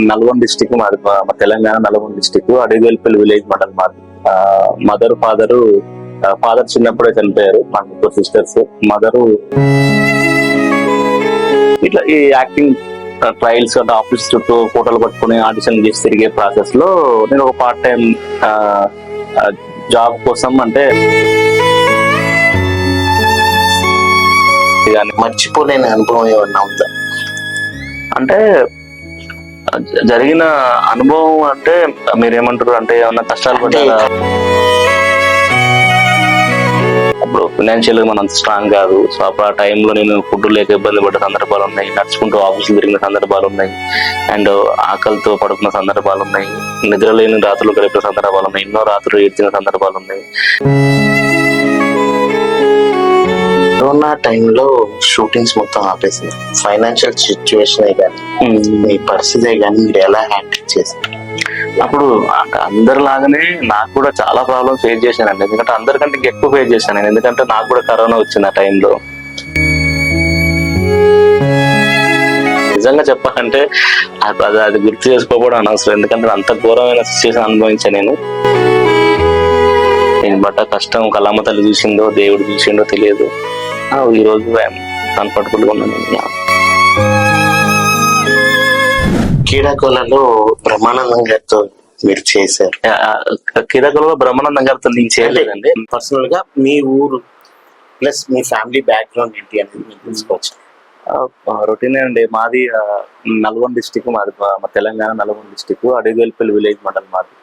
Nalgonda district మాది, మా Telangana Nalgonda district అడిగేల్పల్లి village mandal మాది. మదర్ ఫాదర్ చిన్నప్పుడే చనిపోయారు. మా ముగ్గురు సిస్టర్స్. మదరు ఇట్లా ఈ యాక్టింగ్ ట్రయల్స్ అంటే ఆఫీస్ చుట్టూ ఫోటోలు పట్టుకుని ఆడిషన్ చేసి తిరిగే ప్రాసెస్ లో నేను ఒక పార్ట్ టైం జాబ్ కోసం అంటే మర్చిపోలేని అనుభవం ఏమన్నా ఉందా? అంటే జరిగిన అనుభవం అంటే మీరేమంటారు అంటే ఏమన్నా కష్టాలు పడ్డారా? అప్పుడు ఫైనాన్షియల్ గా మనం స్ట్రాంగ్ కాదు. సో అప్పుడు ఆ టైంలో నేను ఫుడ్ లేక ఇబ్బంది పడ్డ సందర్భాలు ఉన్నాయి, నడుచుకుంటూ ఆఫీసులు తిరిగిన సందర్భాలు ఉన్నాయి, అండ్ ఆకలితో పడుకున్న సందర్భాలు ఉన్నాయి, నిద్ర లేని రాత్రులు గడిపిన సందర్భాలు ఉన్నాయి, ఎన్నో రాత్రులు ఏడ్చిన సందర్భాలు ఉన్నాయి. కరోనా టైంలో షూటింగ్స్ మొత్తం ఆపేసింది. ఫైనాన్షియల్ సిచ్యువేషన్ కానీ మీ పరిస్థితి కానీ మీరు ఎలా హ్యాండిల్ చేశారు? అప్పుడు అందరిలాగానే నాకు కూడా చాలా ప్రాబ్లమ్ ఫేస్ చేశానండి. ఎందుకంటే అందరికంటే ఎక్కువ ఫేస్ చేశాను నేను. ఎందుకంటే నాకు కూడా కరోనా వచ్చింది ఆ టైంలో. నిజంగా చెప్పాలంటే అది గుర్తు చేసుకోవడం అనవసరం. ఎందుకంటే అంత ఘోరమైన సిచ్యువేషన్ అనుభవించాను నేను బట్ కష్టం కళామ తల్లి చూసిందో దేవుడు చూసిండో తెలియదు. ఈ రోజు కంఫర్టబుల్ గా ఉన్నాను. క్రీడాకోలలో బ్రహ్మానందం గారితో మీరు చేశారు. క్రీడాకోలలో బ్రహ్మానందం గారితో నేను చేయలేదండి. పర్సనల్ గా మీ ఊరు ప్లస్ మీ ఫ్యామిలీ బ్యాక్గ్రౌండ్ ఏంటి అనేది మీకు తెలుసుకోవచ్చు. రొటీన్ అండి. మాది నల్గొండ డిస్టిక్ మాది, మా తెలంగాణ నల్గొండ డిస్టిక్ అడిగేల్పల్లి విలేజ్ మండల్ మాది.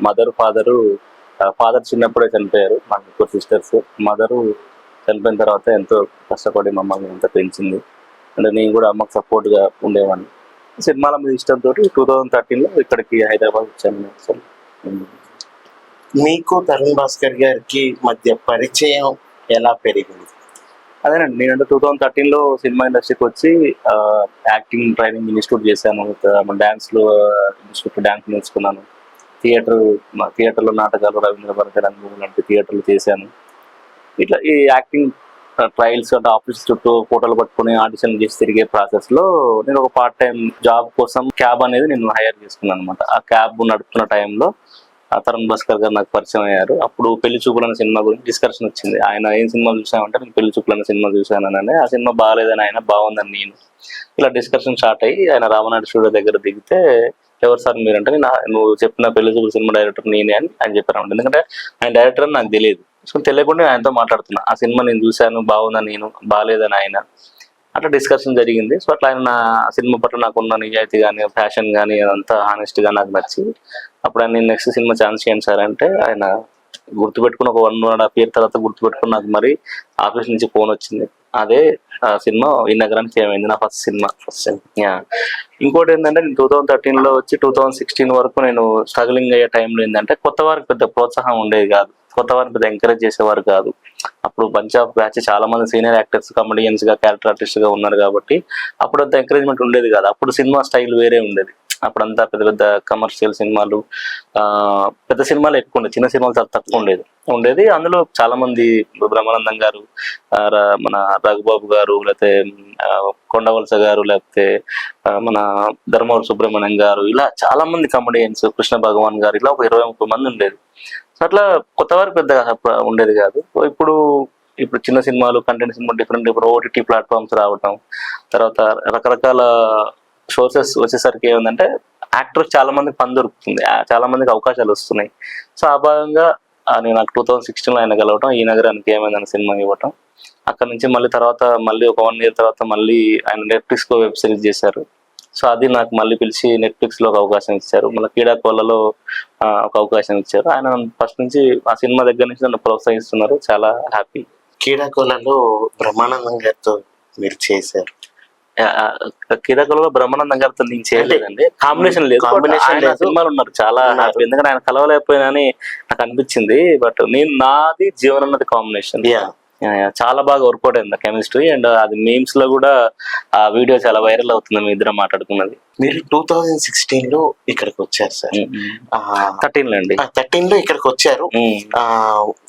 మదర్ ఫాదర్ చిన్నప్పుడే చనిపోయారు. మా ముగ్గురు సిస్టర్స్. మదరు చనిపోయిన తర్వాత ఎంతో కష్టపడి మమ్మల్ని ఎంత పెంచింది. అంటే నేను కూడా అమ్మకు సపోర్ట్ గా ఉండేవాడిని. సినిమాల మీద ఇష్టంతో 2013 లో ఇక్కడికి హైదరాబాద్ వచ్చాను. మీకు తరుణ్ భాస్కర్ గారికి మధ్య పరిచయం ఎలా పెరిగింది? అదేనండి, నేనంటే 2013 లో సినిమా ఇండస్ట్రీకి వచ్చి యాక్టింగ్ ట్రైనింగ్ ఇన్స్టిట్యూట్ చేశాను. డాన్స్ లో ఇన్స్టిట్యూట్ డాన్స్ నేర్చుకున్నాను. థియేటర్లో నాటకాలు, రవీంద్ర భారతి రంగం లాంటి థియేటర్లు చేశాను. ఇట్లా ఈ యాక్టింగ్ ట్రయల్స్ అంటే ఆఫీస్ చుట్టూ ఫోటోలు పట్టుకుని ఆడిషన్ చేసి తిరిగే ప్రాసెస్ లో నేను ఒక పార్ట్ టైం జాబ్ కోసం క్యాబ్ అనేది నేను హైర్ చేసుకున్నాను అనమాట. ఆ క్యాబ్ నడుపుతున్న టైంలో తరుణ్ భాస్కర్ గారు నాకు పరిచయం అయ్యారు. అప్పుడు పెళ్లి చూపులు అనే సినిమా గురించి డిస్కషన్ వచ్చింది. ఆయన ఏం సినిమా చూసామంటే నేను పెళ్లి చూపులు అనే సినిమా చూసానని, ఆ సినిమా బాగాలేదని ఆయన, బాగుందని నేను. ఇలా డిస్కషన్ స్టార్ట్ అయ్యి ఆయన రామనాయుడు స్టూడియో దగ్గర దిగితే, ఎవరు సార్ మీరంటే, నువ్వు చెప్పిన పెళ్లి చూపుల సినిమా డైరెక్టర్ నేనే అని ఆయన చెప్పారు. ఎందుకంటే ఆయన డైరెక్టర్ అని నాకు తెలియదు. సో తెలియకుండా ఆయనతో మాట్లాడుతున్నా. ఆ సినిమా నేను చూశాను, బాగుందని నేను, బాగాలేదని ఆయన. అట్లా డిస్కషన్ జరిగింది. సో అట్లా ఆయన నా సినిమా పట్ల నాకున్న నిజాయితీ కానీ, ఫ్యాషన్ కానీ అదంతా హానెస్ట్ గా నాకు నచ్చి అప్పుడు ఆయన నేను నెక్స్ట్ సినిమా ఛాన్స్ చేయండి సార్ అంటే, ఆయన గుర్తుపెట్టుకుని ఒక 1.5 year తర్వాత గుర్తుపెట్టుకుని నాకు మరి ఆఫీస్ నుంచి ఫోన్ వచ్చింది. అదే ఆ సినిమా ఈ నగరానికి ఏమైంది, నా ఫస్ట్ సినిమా. ఇంకోటి ఏంటంటే, నేను 2013 లో వచ్చి 2016 వరకు నేను స్ట్రగ్లింగ్ అయ్యే టైంలో ఏంటంటే, కొత్త వారికి పెద్ద ప్రోత్సాహం ఉండేది కాదు, కొత్త వారిని పెద్ద ఎంకరేజ్ చేసేవారు కాదు. అప్పుడు బంచ్ ఆఫ్ బ్యాచ్ చాలా మంది సీనియర్ యాక్టర్స్, కమెడియన్స్ గా, క్యారెక్టర్ ఆర్టిస్ట్ గా ఉన్నారు కాబట్టి అప్పుడు అంత ఎంకరేజ్మెంట్ ఉండేది కాదు. అప్పుడు సినిమా స్టైల్ వేరే ఉండేది. అప్పుడంతా పెద్ద పెద్ద కమర్షియల్ సినిమాలు, పెద్ద సినిమాలు ఎక్కువ ఉండేది, చిన్న సినిమాలు చాలా తక్కువ ఉండేది. అందులో చాలా మంది, బ్రహ్మానందం గారు, మన రఘుబాబు గారు, లేకపోతే కొండవలస గారు, లేకపోతే మన ధర్మవరం సుబ్రహ్మణ్యం గారు, ఇలా చాలా మంది కమెడియన్స్, కృష్ణ భగవాన్ గారు, ఇలా ఒక 20-30 మంది ఉండేది. సో అట్లా కొత్త వారు పెద్దగా ఉండేది కాదు. ఇప్పుడు చిన్న సినిమాలు, content cinema different OTT platforms రావటం, తర్వాత రకరకాల సోర్సెస్ వచ్చేసరికి ఏముందంటే, యాక్టర్ చాలా మందికి పని దొరుకుతుంది, చాలా మందికి అవకాశాలు వస్తున్నాయి. సో ఆ భాగంగా నేను 2016 లో ఆయన కలవటం, ఈ నగరానికి ఏమైందని సినిమా ఇవ్వటం, అక్కడ నుంచి మళ్ళీ ఒక 1 year తర్వాత మళ్ళీ ఆయన నెట్ఫ్లిక్స్ లో వెబ్ సిరీస్ చేశారు. సో అది నాకు మళ్ళీ పిలిచి నెట్ఫ్లిక్స్ లో ఒక అవకాశం ఇచ్చారు. మళ్ళీ క్రీడాకోలలో ఒక అవకాశం ఇచ్చారు. ఆయన ఫస్ట్ నుంచి ఆ సినిమా దగ్గర నుంచి నన్ను ప్రోత్సహిస్తున్నారు. చాలా హ్యాపీ. క్రీడాకోలలో బ్రహ్మానందం గారితో మీరు చేశారు. క్రీడాకోలలో బ్రహ్మానందం గారితో నేను చేయలేదండి, కాంబినేషన్ లేదు. సినిమాలు ఉన్నారు చాలా హ్యాపీ, ఎందుకంటే ఆయన కలవలేకపోయినా అని నాకు అనిపించింది. బట్ నాది జీవన్ అన్నది కాంబినేషన్. చాలా బాగా వర్కౌట్ అయింది కెమిస్ట్రీ, అండ్ అది మీమ్స్ లో కూడా ఆ వీడియో చాలా వైరల్ అవుతుంది మీ ఇద్దరం మాట్లాడుకున్నది. మీరు 2016 లో ఇక్కడికి వచ్చారు సార్. 13 లో అండి. 13 లో ఇక్కడికి వచ్చారు.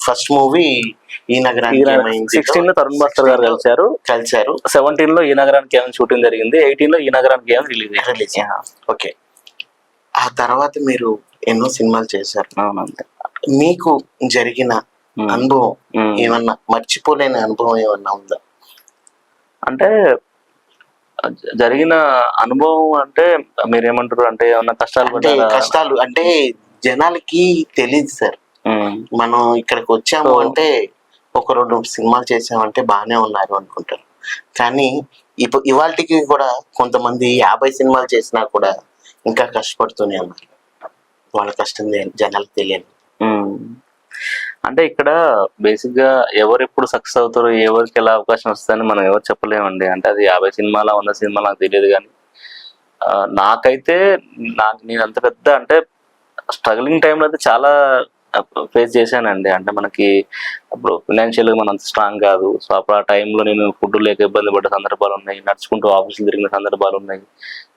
ఫస్ట్ మూవీ ఈ నగరానికి ఏమైంది, 16 లో తరుణ్ భాస్కర్ గారు కలిశారు. 17 లో ఈ నగరానికి ఏమైనా షూటింగ్ జరిగింది. 18 లో ఈ నగరానికి ఏమైనా రిలీజ్. ఓకే. ఆ తర్వాత మీరు ఎన్నో సినిమాలు చేశారు. అవునంతే. మీకు జరిగిన అనుభవం ఏమన్నా, మర్చిపోలేని అనుభవం ఏమన్నా ఉందా? అంటే జరిగిన అనుభవం అంటే మీరేమంటారు, అంటే ఏమన్నా కష్టాలు అంటే జనాలకి తెలియదు సార్. మనం ఇక్కడికి వచ్చాము అంటే ఒక 2 సినిమాలు చేసామంటే బాగానే ఉన్నారు అనుకుంటారు. కానీ ఇవాళకి కూడా కొంతమంది 50 సినిమాలు చేసినా కూడా ఇంకా కష్టపడుతూనే ఉన్నారు. వాళ్ళ కష్టం జనాలకు తెలియదు. అంటే ఇక్కడ బేసిక్ గా ఎవరు ఎప్పుడు సక్సెస్ అవుతారో, ఎవరికి ఎలా అవకాశం వస్తుందని మనం ఎవరు చెప్పలేమండి. అంటే అది 50 సినిమాల 100 సినిమాలు నాకు తెలియదు. కానీ నాకైతే నేను అంత పెద్ద అంటే స్ట్రగ్లింగ్ టైంలో అయితే చాలా ఫేస్ చేశానండి. అంటే మనకి అప్పుడు ఫినాన్షియల్గా మనం అంత స్ట్రాంగ్ కాదు. సో అప్పుడు ఆ టైంలో నేను ఫుడ్ లేక ఇబ్బంది పడ్డ సందర్భాలు ఉన్నాయి, నడుచుకుంటూ ఆఫీసులు తిరిగిన సందర్భాలు ఉన్నాయి,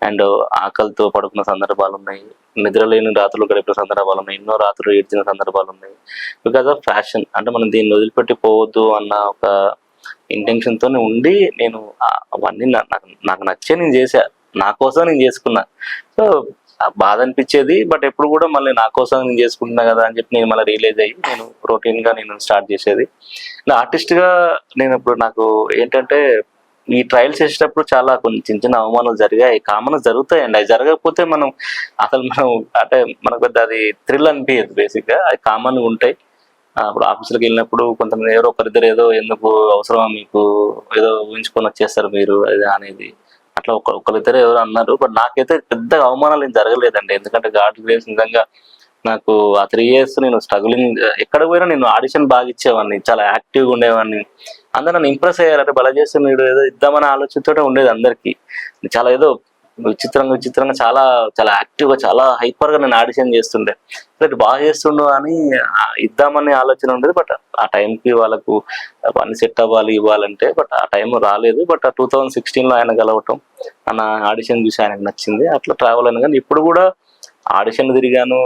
అండ్ ఆకలితో పడుకున్న సందర్భాలు ఉన్నాయి, నిద్ర లేని రాత్రులు గడిపిన సందర్భాలు ఉన్నాయి, ఎన్నో రాత్రులు ఏడ్చిన సందర్భాలు ఉన్నాయి. బికాస్ ఆఫ్ ఫ్యాషన్, అంటే మనం దీన్ని వదిలిపెట్టి పోవద్దు అన్న ఒక ఇంటెన్షన్ తోనే ఉండి నేను అవన్నీ నాకు నచ్చే నేను చేశా, నా కోసం నేను చేసుకున్నా. సో బాధ అనిపించేది, బట్ ఎప్పుడు కూడా మళ్ళీ నా కోసం నేను చేసుకుంటున్నా కదా అని చెప్పి నేను మళ్ళీ రియలైజ్ అయ్యి నేను రొటీన్ గా నేను స్టార్ట్ చేసేది. ఆర్టిస్ట్ గా నేను ఇప్పుడు నాకు ఏంటంటే ఈ ట్రయల్స్ చేసేటప్పుడు చాలా కొన్ని చిన్న చిన్న అవమానాలు జరిగాయి, కామన్ జరుగుతాయండి. అవి జరగకపోతే మనం అంటే మనకు పెద్ద అది థ్రిల్ అనిపించదు. బేసిక్ గా అది కామన్గా ఉంటాయి. ఇప్పుడు ఆఫీసులకు వెళ్ళినప్పుడు కొంతమంది ఎవరో ఒకరిద్దరు ఏదో ఎందుకు అవసరమా మీకు, ఏదో ఊహించుకొని వచ్చేస్తారు మీరు అది అనేది, అట్లా ఒకరిద్దరు ఎవరు అన్నారు. బట్ నాకైతే పెద్ద అవమానాలు ఏం జరగలేదండి. ఎందుకంటే గాడ్ గ్రేస్ నిజంగా నాకు ఆ 3 years నేను స్ట్రగులింగ్, ఎక్కడ పోయినా నేను ఆడిషన్ బాగా ఇచ్చేవాడిని, చాలా యాక్టివ్గా ఉండేవాడిని. అందరూ నన్ను ఇంప్రెస్ అయ్యారంటే బల చేస్తే మీరు ఏదో ఇద్దామనే ఆలోచనతో ఉండేది అందరికీ. చాలా ఏదో విచిత్రంగా చాలా చాలా యాక్టివ్గా చాలా హైపర్గా నేను ఆడిషన్ చేస్తుండే. బాగా చేస్తుండు అని ఇద్దామనే ఆలోచన ఉండేది. బట్ ఆ టైంకి వాళ్ళకు అన్ని సెట్ అవ్వాలి ఇవ్వాలంటే, బట్ ఆ టైం రాలేదు. బట్ 2016 లో ఆయన కలవటం, నా ఆడిషన్ చూసి ఆయనకు నచ్చింది, అట్లా ట్రావెల్ అయినా. కానీ ఇప్పుడు కూడా ఆడిషన్ తిరిగాను,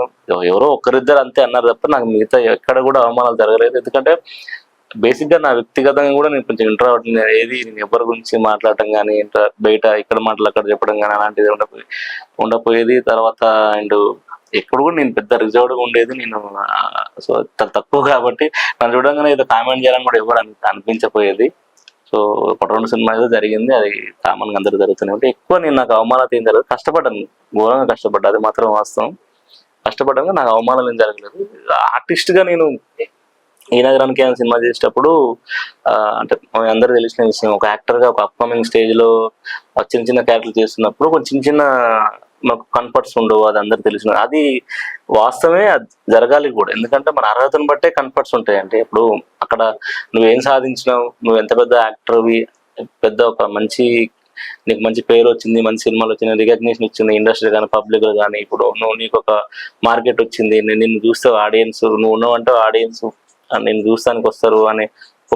ఎవరో ఒకరిద్దరు అంతే అన్నారు తప్ప నాకు మిగతా ఎక్కడ కూడా అవమానాలు జరగలేదు. ఎందుకంటే బేసిక్ గా నా వ్యక్తిగతంగా కూడా నేను కొంచెం ఇంట్రోవర్ట్, ఏది నేను ఎవరి గురించి మాట్లాడటం కానీ, బయట ఇక్కడ మాటలు అక్కడ చెప్పడం కానీ అలాంటిది ఉండపోయేది. తర్వాత అండ్ ఎప్పుడు కూడా నేను పెద్ద రిజర్వ్డ్గా ఉండేది నేను. సో తక్కువ కాబట్టి నన్ను చూడంగానే ఏదో కామెంట్ చేయాలని కూడా ఎవరు అనిపించకపోయేది. సో ఒక 2 సినిమా ఏదో జరిగింది, అది కామన్గా అందరూ జరుగుతూనే ఉంటే. ఎక్కువ నేను నాకు అవమానాలు ఏం జరగదు, కష్టపడ్డాను, ఘోరంగా కష్టపడ్డా, అది మాత్రం వాస్తవం. కష్టపడ్డాక నాకు అవమానాలు ఏం జరగలేదు. ఆర్టిస్ట్గా నేను ఈ నగరానికి ఏమైనా సినిమా చేసేటప్పుడు అంటే అందరూ తెలిసిన విషయం, ఒక యాక్టర్గా ఒక అప్కమింగ్ స్టేజ్లో చిన్న చిన్న క్యారెక్టర్లు చేస్తున్నప్పుడు కొంచెం చిన్న మాకు కన్ఫర్ట్స్ ఉండవు, అది అందరు తెలిసిన, అది వాస్తవమే, అది జరగాలి కూడా. ఎందుకంటే మన అర్హతను బట్టే కన్ఫర్ట్స్ ఉంటాయి. అంటే ఇప్పుడు అక్కడ నువ్వేం సాధించినావు, నువ్వు ఎంత పెద్ద యాక్టర్వి, పెద్ద ఒక నీకు మంచి పేరు వచ్చింది, మంచి సినిమాలు వచ్చింది, రికగ్నిషన్ వచ్చింది ఇండస్ట్రీ కానీ పబ్లిక్ కానీ, ఇప్పుడు నీకు ఒక మార్కెట్ వచ్చింది, నిన్ను చూస్తే ఆడియన్స్, నువ్వు ఉన్నావంటే ఆడియన్స్ నేను చూస్తానికి వస్తారు అని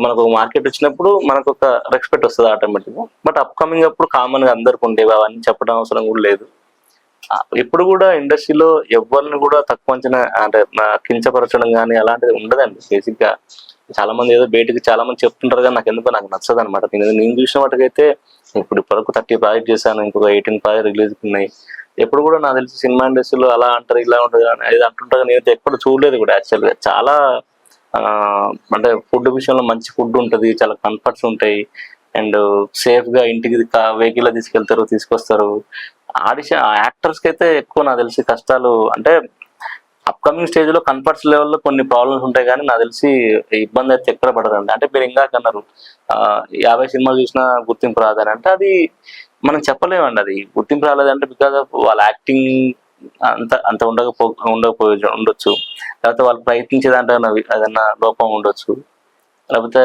మనకు ఒక మార్కెట్ వచ్చినప్పుడు మనకు ఒక రెస్పెక్ట్ వస్తుంది ఆటోమేటిక్గా. బట్ అప్కమింగ్ అప్పుడు కామన్గా అందరికి ఉండేవి, అవన్నీ చెప్పడం అవసరం కూడా లేదు. ఎప్పుడు కూడా ఇండస్ట్రీలో ఎవరిని కూడా తక్కువ అంచనా అంటే కించపరచడం కానీ అలాంటిది ఉండదండి. బేసిక్ గా చాలా మంది ఏదో బయటకు చాలా మంది చెప్తుంటారు, కానీ నాకు నచ్చదు అనమాట. నేను చూసిన వాటికైతే ఇప్పుడు ఇప్పటివరకు 30 ప్రాజెక్ట్ చేశాను, ఇంకొక 18 ప్రాజెక్ట్ రిలీజ్ ఉన్నాయి. ఎప్పుడు కూడా నాకు తెలిసి సినిమా ఇండస్ట్రీలో అలా అంటారు ఇలా ఉంటుంది అనేది అంటుంటారు, నేనైతే ఎప్పుడు చూడలేదు కూడా. యాక్చువల్గా చాలా అంటే ఫుడ్ విషయంలో మంచి ఫుడ్ ఉంటుంది, చాలా కంఫర్ట్స్ ఉంటాయి, అండ్ సేఫ్ గా ఇంటికి వెహికల్ తీసుకెళ్తారు తీసుకొస్తారు. యాక్టర్స్ కి అయితే ఎక్కువ నాకు తెలిసి కష్టాలు అంటే అప్కమింగ్ స్టేజ్ లో కంఫర్ట్స్ లెవెల్లో కొన్ని ప్రాబ్లమ్స్ ఉంటాయి, కానీ నాకు తెలిసి ఇబ్బంది అయితే ఎక్కడ పడదండి. అంటే మీరు ఇందాక అన్నారు 50 సినిమాలు చూసినా గుర్తింపు రాదని, అంటే అది మనం చెప్పలేమండి. అది గుర్తింపు రాలేదంటే బికాస్ ఆఫ్ వాళ్ళ యాక్టింగ్ అంత ఉండొచ్చు, లేకపోతే వాళ్ళు ప్రయత్నించే దాంట్లో ఏదన్నా లోపం ఉండొచ్చు, లేకపోతే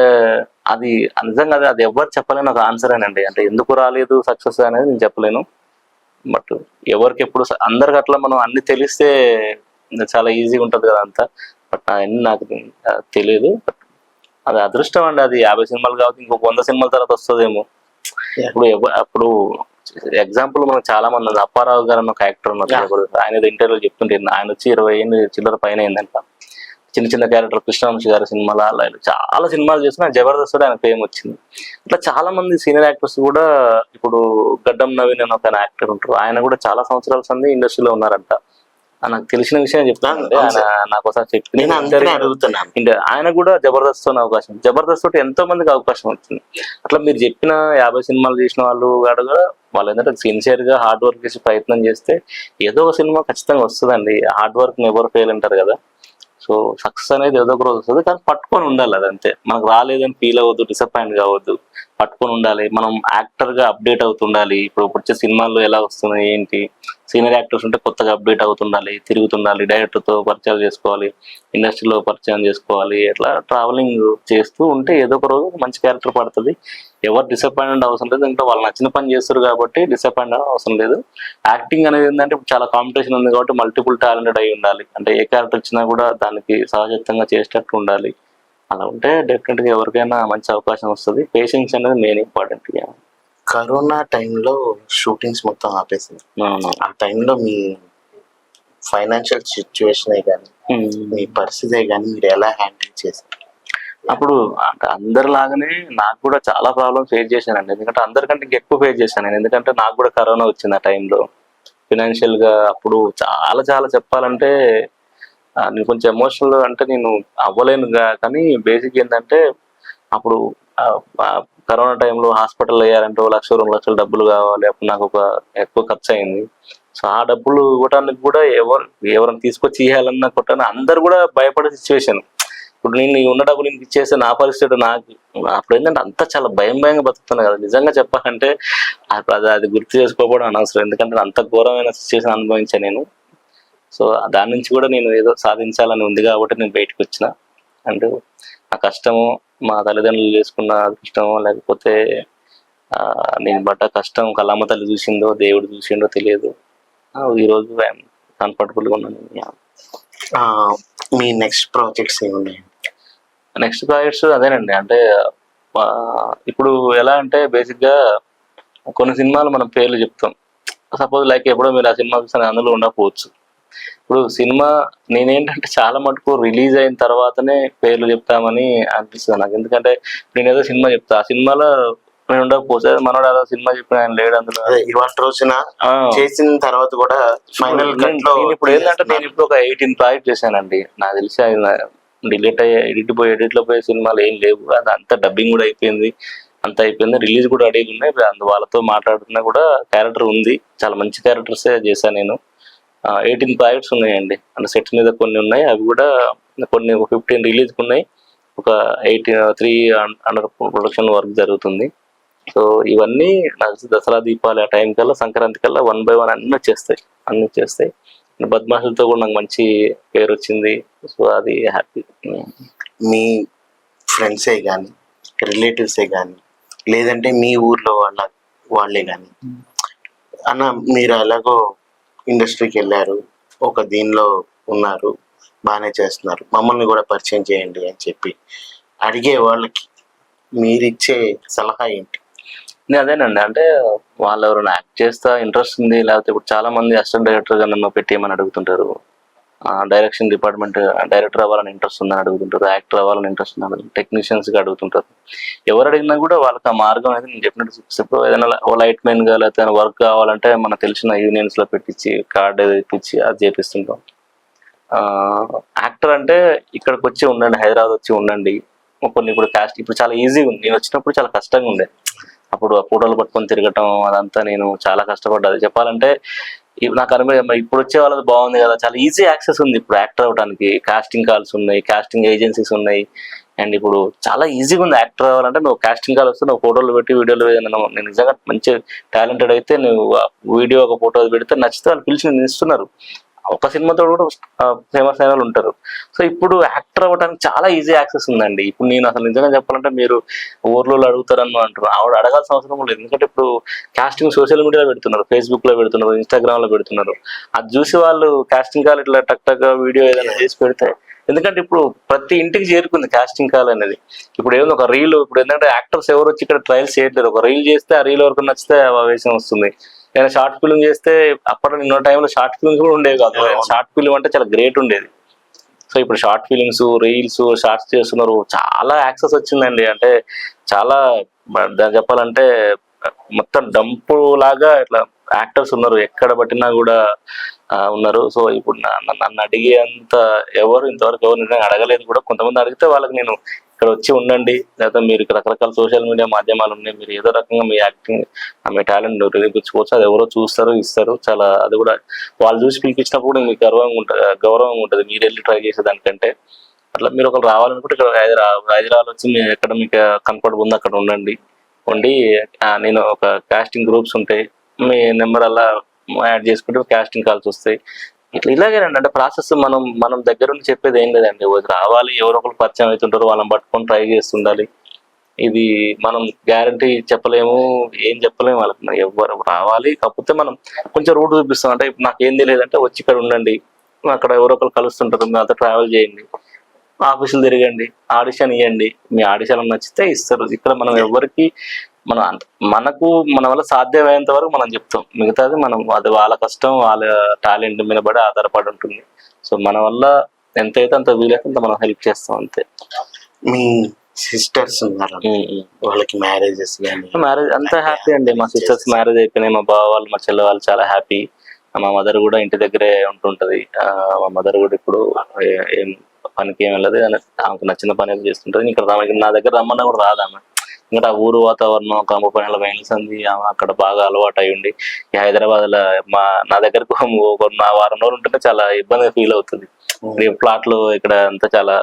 అది నిజంగా అది ఎవరు చెప్పలేని ఒక ఆన్సరేనండి. అంటే ఎందుకు రాలేదు సక్సెస్ అనేది నేను చెప్పలేను. బట్ ఎవరికి ఎప్పుడు అందరికి అట్లా మనం అన్ని తెలిస్తే చాలా ఈజీగా ఉంటుంది కదా అంతా. బట్ అవన్నీ నాకు తెలియదు. బట్ అది అదృష్టం అండి. అది 50 సినిమాలు కాబట్టి ఇంకొక 100 సినిమాల తర్వాత వస్తుందేమో. ఇప్పుడు అప్పుడు ఎగ్జాంపుల్ మనకు చాలా మంది ఉన్నారు. అప్పారావు గారు అన్న ఒక యాక్టర్ ఉన్నారు. ఆయన ఇంటర్వ్యూలో చెప్తుంటే ఆయన వచ్చి 20 ఏళ్ళు చిల్లర పైన అయిందంట. చిన్న చిన్న క్యారెక్టర్ కృష్ణవంశీ గారి సినిమాలు అలా చాలా సినిమాలు చేసిన జబర్దస్త్ ఆయన ఫేమ్ వచ్చింది. ఇట్లా చాలా మంది సీనియర్ యాక్టర్స్ కూడా ఇప్పుడు గడ్డం నవీన్ అని ఒక యాక్టర్ ఉంటారు. ఆయన కూడా చాలా సంవత్సరాల సంది ఇండస్ట్రీలో ఉన్నారంట. నాకు తెలిసిన విషయం చెప్తాను. ఆయన నాకు ఒకసారి చెప్పింది ఆయన కూడా జబర్దస్త్ అవకాశం, జబర్దస్త్ తోటి ఎంతో మందికి అవకాశం వచ్చింది. అట్లా మీరు చెప్పిన 50 సినిమాలు చేసిన వాళ్ళు కూడా వాళ్ళు ఏంటంటే సిన్సియర్ గా హార్డ్ వర్క్ చేసి ప్రయత్నం చేస్తే ఏదో ఒక సినిమా ఖచ్చితంగా వస్తుందండి. హార్డ్ వర్క్ ఎవరు ఫెయిల్ అంటారు కదా. సో సక్సెస్ అనేది ఏదో ఒక రోజు వస్తుంది, కానీ పట్టుకొని ఉండాలి. అదంతే, మనకు రాలేదని ఫీల్ అవ్వద్దు, డిసప్పాయింట్ కావద్దు, పట్టుకొని ఉండాలి. మనం యాక్టర్ గా అప్డేట్ అవుతుండాలి. ఇప్పుడు వచ్చే సినిమాల్లో ఎలా వస్తున్నాయి ఏంటి, సీనియర్ యాక్టర్స్ ఉంటే కొత్తగా అప్డేట్ అవుతుండాలి, తిరుగుతుండాలి, డైరెక్టర్ తో పరిచయాలు చేసుకోవాలి, ఇండస్ట్రీలో పరిచయం చేసుకోవాలి. ఎట్లా ట్రావెలింగ్ చేస్తూ ఉంటే ఏదో ఒక రోజు మంచి క్యారెక్టర్ పడుతుంది. ఎవరు డిసప్పాయింట్ అవసరం లేదు, ఇంకా వాళ్ళు నచ్చిన పని చేస్తారు కాబట్టి డిసప్పాయింట్ అవసరం లేదు. యాక్టింగ్ అనేది ఏంటంటే చాలా కాంపిటీషన్ ఉంది కాబట్టి మల్టిపుల్ టాలెంటెడ్ అయి ఉండాలి. అంటే ఏ క్యారెక్టర్ ఇచ్చినా కూడా దానికి సహజత్వంగా చేసేటట్టు ఉండాలి. అలా ఉంటే డెఫినెట్ గా ఎవరికైనా మంచి అవకాశం వస్తుంది. పేషెన్స్ అనేది మెయిన్ ఇంపార్టెంట్. కరోనా టైంలో షూటింగ్స్ మొత్తం ఆపేసింది. ఆ టైంలో మీ ఫైనాన్షియల్ సిచ్యువేషన్ కానీ మీ పరిస్థితే కానీ మీరు ఎలా హ్యాండిల్ చేశారు? అప్పుడు అంటే అందరిలాగానే నాకు కూడా చాలా ప్రాబ్లమ్స్ ఫేస్ చేశానండి. ఎందుకంటే అందరికంటే ఎక్కువ ఫేస్ చేశాను నేను. ఎందుకంటే నాకు కూడా కరోనా వచ్చింది ఆ టైంలో. ఫినాన్షియల్ గా అప్పుడు చాలా చాలా చెప్పాలంటే నేను కొంచెం ఎమోషనల్ అంటే నేను అవ్వలేను. కానీ బేసిక్ ఏంటంటే అప్పుడు కరోనా టైంలో హాస్పిటల్ అయ్యారంటే 1 లక్ష 2 లక్షలు డబ్బులు కావాలి. అప్పుడు నాకు ఒక ఎక్కువ ఖర్చు అయింది. సో ఆ డబ్బులు ఇవ్వడానికి కూడా ఎవరైనా తీసుకొచ్చి ఇవ్వాలన్నా కొట్టాలని అందరు కూడా భయపడే సిచ్యువేషన్. ఇప్పుడు నేను ఉన్న డబ్బులు నేను ఇచ్చేస్తే నా పరిస్థితి నాకు అప్పుడు ఏంటంటే అంతా చాలా భయంగా బతుకుతున్నాను కదా. నిజంగా చెప్పాలంటే అది గుర్తు చేసుకోకపోవడం అనవసరం. ఎందుకంటే అంత ఘోరమైన సిచ్యువేషన్ అనుభవించాను నేను. సో దాని నుంచి కూడా నేను ఏదో సాధించాలని ఉంది కాబట్టి నేను బయటకు వచ్చిన. అండ్ ఆ కష్టము మా తల్లిదండ్రులు చేసుకున్న అదృష్టమో లేకపోతే నేను పడ్డ కష్టం కళ్ళమ్మ తల్లి చూసిందో దేవుడు చూసిండో తెలియదు. ఈరోజు కంఫర్టబుల్గా ఉన్నాను. మీ నెక్స్ట్ ప్రాజెక్ట్స్ ఏమున్నాయి? నెక్స్ట్ ప్రాజెక్ట్స్ అదేనండి. అంటే ఇప్పుడు ఎలా అంటే బేసిక్ గా కొన్ని సినిమాలు మనం పేర్లు చెప్తాం. సపోజ్ లైక్ ఎప్పుడో మీరు ఆ సినిమా చూస్తే అందులో ఉండకపోవచ్చు. ఇప్పుడు సినిమా నేనేంటంటే చాలా మటుకు రిలీజ్ అయిన తర్వాతనే పేర్లు చెప్తామని అనిపిస్తుంది నాకు. ఎందుకంటే నేను ఏదో సినిమా చెప్తా, ఆ సినిమాలో నేను ఉండకపోతే మనోడు ఏదో సినిమా చెప్పిన ఆయన లేడు అందులో. ఇవాళ రోజున చేసిన తర్వాత కూడా ఫైనల్ ఇప్పుడు ఏంటంటే నేను ఇప్పుడు ఒక 18 ప్రాజెక్ట్ చేశానండి. నాకు తెలిసి ఎడిట్ లో పోయే సినిమాలు ఏం లేవు. అది అంతా డబ్బింగ్ కూడా అయిపోయింది, అంత అయిపోయింది, రిలీజ్ కూడా రెడీగా ఉన్నాయి. వాళ్ళతో మాట్లాడుతున్నా కూడా క్యారెక్టర్ ఉంది, చాలా మంచి క్యారెక్టర్స్ చేశాను నేను. 18 ప్రాజెక్ట్స్ ఉన్నాయండి. అంటే సెట్స్ మీద కొన్ని ఉన్నాయి, అవి కూడా కొన్ని 15 రిలీజ్ ఉన్నాయి, ఒక 3 అండర్ ప్రొడక్షన్ వర్క్ జరుగుతుంది. సో ఇవన్నీ నాకు దసరా దీపావళి ఆ టైం కల్లా సంక్రాంతి కల్లా 1 by 1 అన్ని వచ్చేస్తాయి. బద్మాషులతో కూడా నాకు మంచి పేరు వచ్చింది. సో అది హ్యాపీ. మీ ఫ్రెండ్సే కానీ రిలేటివ్సే కానీ లేదంటే మీ ఊర్లో వాళ్ళే కానీ అన్న మీరు ఎలాగో ఇండస్ట్రీకి వెళ్ళారు, ఒక దీనిలో ఉన్నారు, బాగానే చేస్తున్నారు, మమ్మల్ని కూడా పరిచయం చేయండి అని చెప్పి అడిగే వాళ్ళకి మీరిచ్చే సలహా ఏంటి? అదేనండి. అంటే వాళ్ళు ఎవరైనా యాక్ట్ చేస్తా ఇంట్రెస్ట్ ఉంది, లేకపోతే ఇప్పుడు చాలా మంది అసిస్టెంట్ డైరెక్టర్ గా నన్ను పెట్టేయమని అడుగుతుంటారు, డైరెక్షన్ డిపార్ట్మెంట్ డైరెక్టర్ అవ్వాలని ఇంట్రెస్ట్ ఉందని అడుగుతుంటారు, యాక్టర్ అవ్వాలని ఇంట్రెస్ట్ ఉందని టెక్నీషియన్స్ గా అడుగుతుంటారు. ఎవరు అడిగినా కూడా వాళ్ళకి ఆ మార్గం అనేది నేను చెప్పినట్టు చూపిస్తే ఏదైనా లైట్ మెయిన్ గా లేకపోతే వర్క్ కావాలంటే మనకు తెలిసిన యూనియన్స్ లో పెట్టించి కార్డు ఇప్పించి అది చేపిస్తుంటాం. యాక్టర్ అంటే ఇక్కడికి వచ్చి ఉండండి, హైదరాబాద్ వచ్చి ఉండండి. కొన్ని ఇప్పుడు కాస్ట్ ఇప్పుడు చాలా ఈజీగా ఉంది, నేను వచ్చినప్పుడు చాలా కష్టంగా ఉండే. అప్పుడు ఆ ఫోటోలు పట్టుకొని తిరగటం అదంతా నేను చాలా కష్టపడ్డది చెప్పాలంటే. నాకు అనిపించింది ఇప్పుడు వచ్చే వాళ్ళది బాగుంది కదా, చాలా ఈజీ యాక్సెస్ ఉంది ఇప్పుడు యాక్టర్ అవడానికి. కాస్టింగ్ కాల్స్ ఉన్నాయి, కాస్టింగ్ ఏజెన్సీస్ ఉన్నాయి, అండ్ ఇప్పుడు చాలా ఈజీగా ఉంది యాక్టర్ అవ్వాలంటే. నువ్వు కాస్టింగ్ కాల్ వస్తే నువ్వు ఫోటోలు పెట్టి వీడియోలు నేను నిజంగా మంచి టాలెంటెడ్ అయితే నువ్వు వీడియో ఒక ఫోటో పెడితే నచ్చితే వాళ్ళు పిలిచి నేను ఇస్తున్నారు. ఒక సినిమాతో కూడా ఫేమస్ అయిన వాళ్ళు ఉంటారు. సో ఇప్పుడు యాక్టర్ అవ్వడానికి చాలా ఈజీ యాక్సెస్ ఉందండి. ఇప్పుడు నేను అసలు నిజంగా చెప్పాలంటే మీరు ఊర్లో అడుగుతారని అంటారు, ఆవిడ అడగాల్సిన అవసరం లేదు. ఎందుకంటే ఇప్పుడు కాస్టింగ్ సోషల్ మీడియాలో పెడుతున్నారు, ఫేస్బుక్ లో పెడుతున్నారు, ఇన్స్టాగ్రామ్ లో పెడుతున్నారు. అది చూసి వాళ్ళు కాస్టింగ్ కాల్ ఇట్లా టక్ టక్ వీడియో ఏదైనా చేసి పెడితే ఎందుకంటే ఇప్పుడు ప్రతి ఇంటికి చేరుకుంది కాస్టింగ్ కాల్ అనేది. ఇప్పుడు ఏముంది ఒక రీల్, ఇప్పుడు ఏంటంటే యాక్టర్స్ ఎవరు వచ్చి ఇక్కడ ట్రయల్స్ చేయట్లేదు, ఒక రీల్ చేస్తే ఆ రీల్ వరకు నచ్చితే ఆవేశం వస్తుంది. నేను షార్ట్ ఫిల్మ్ చేస్తే అప్పటి నిన్న టైంలో షార్ట్ ఫిల్మ్స్ కూడా ఉండేవి కాదు. షార్ట్ ఫిల్మ్ అంటే చాలా గ్రేట్ ఉండేది. సో ఇప్పుడు షార్ట్ ఫిలిమ్స్, రీల్స్, షార్ట్స్ చేస్తున్నారు, చాలా యాక్సెస్ వచ్చిందండి. అంటే చాలా దాన్ని చెప్పాలంటే మొత్తం డంపు లాగా ఇట్లా యాక్టర్స్ ఉన్నారు, ఎక్కడ పట్టినా కూడా ఉన్నారు. సో ఇప్పుడు నన్ను అడిగేంత ఎవరు ఇంతవరకు ఎవరు నిజంగా అడగలేదు కూడా. కొంతమంది అడిగితే వాళ్ళకి నేను ఇక్కడ వచ్చి ఉండండి, లేదా మీరు ఇక్కడ రకరకాల సోషల్ మీడియా మాధ్యమాలు ఉన్నాయి, మీరు ఏదో రకంగా మీ యాక్టింగ్ మీ టాలెంట్ నిరూపించుకోవచ్చు, అది ఎవరో చూస్తారు, ఇస్తారు. చాలా అది కూడా వాళ్ళు చూసి పిలిపించినప్పుడు మీకు గౌరవం ఉంటుంది మీరు వెళ్ళి ట్రై చేసేదానికంటే. అట్లా మీరు ఒకరు రావాలనుకుంటే ఇక్కడ హైదరాబాద్ వచ్చి మీరు ఎక్కడ మీకు కంఫర్టబుల్ ఉందో అక్కడ ఉండండి. నేను ఒక కాస్టింగ్ గ్రూప్స్ ఉంటాయి, మీ నెంబర్ అలా యాడ్ చేసుకుంటే కాస్టింగ్ కాల్స్ వస్తాయి. ఇలాగేనండి. అంటే ప్రాసెస్ మనం దగ్గర ఉండి చెప్పేది ఏం లేదండి. రావాలి, ఎవరో ఒకరు పరిచయం అవుతుంటారు, వాళ్ళని పట్టుకొని ట్రై చేస్తుండాలి. ఇది మనం గ్యారంటీ చెప్పలేము, ఏం చెప్పలేము వాళ్ళకి. మరి ఎవరు రావాలి, కాకపోతే మనం కొంచెం రూట్ చూపిస్తాం. అంటే ఇప్పుడు నాకు ఏం తెలియదంటే వచ్చి ఇక్కడ ఉండండి, అక్కడ ఎవరో ఒకరు కలుస్తుంటారు, మీ అంతా ట్రావెల్ చేయండి, ఆఫీసులు తిరగండి, ఆడిషన్ ఇవ్వండి, మీ ఆడిషన్ నచ్చితే ఇస్తారు. ఇక్కడ మనం ఎవరికి మనకు మన వల్ల సాధ్యమైనంత వరకు మనం చెప్తాం, మిగతాది అది వాళ్ళ కష్టం, వాళ్ళ టాలెంట్ మీద పడి ఆధారపడి ఉంటుంది. సో మన వల్ల ఎంతైతే అంత వీలైతే అంత మనం హెల్ప్ చేస్తాం అంతే. మీ సిస్టర్స్ ఉన్నారు, వాళ్ళకి మ్యారేజెస్ మ్యారేజ్ అంతా హ్యాపీ అండి. మా సిస్టర్స్ మ్యారేజ్ అయిపోయినాయి, మా బావ వాళ్ళు, మా చెల్లె వాళ్ళు చాలా హ్యాపీ. మా మదర్ కూడా ఇంటి దగ్గరే ఉంటుంటది. మా మదర్ కూడా ఇప్పుడు ఏం పనికి ఏం వెళ్ళదు, ఆమెకు నచ్చిన పని చేస్తుంటది. ఇక్కడ నా దగ్గర రమ్మన్నా కూడా రాదామె. ఇంకా ఆ ఊరు వాతావరణం, ఒక 30 నెలల వయసు అక్కడ బాగా అలవాటు అయి ఉండి హైదరాబాద్ లో నా దగ్గరకు నా వారం రోజులు ఉంటుంటే చాలా ఇబ్బందిగా ఫీల్ అవుతుంది. ప్లాట్ లో ఇక్కడ అంతా చాలా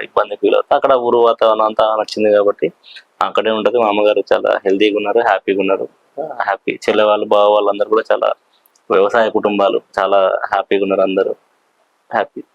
ఇబ్బంది ఫీల్ అవుతుంది. అక్కడ ఊరు వాతావరణం అంతా నచ్చింది కాబట్టి అక్కడే ఉంటది. మా అమ్మగారు చాలా హెల్తీగా ఉన్నారు, హ్యాపీగా ఉన్నారు. హ్యాపీ చెల్లె వాళ్ళు, బావ వాళ్ళు అందరు కూడా చాలా వ్యవసాయ కుటుంబాలు, చాలా హ్యాపీగా ఉన్నారు, అందరూ హ్యాపీ.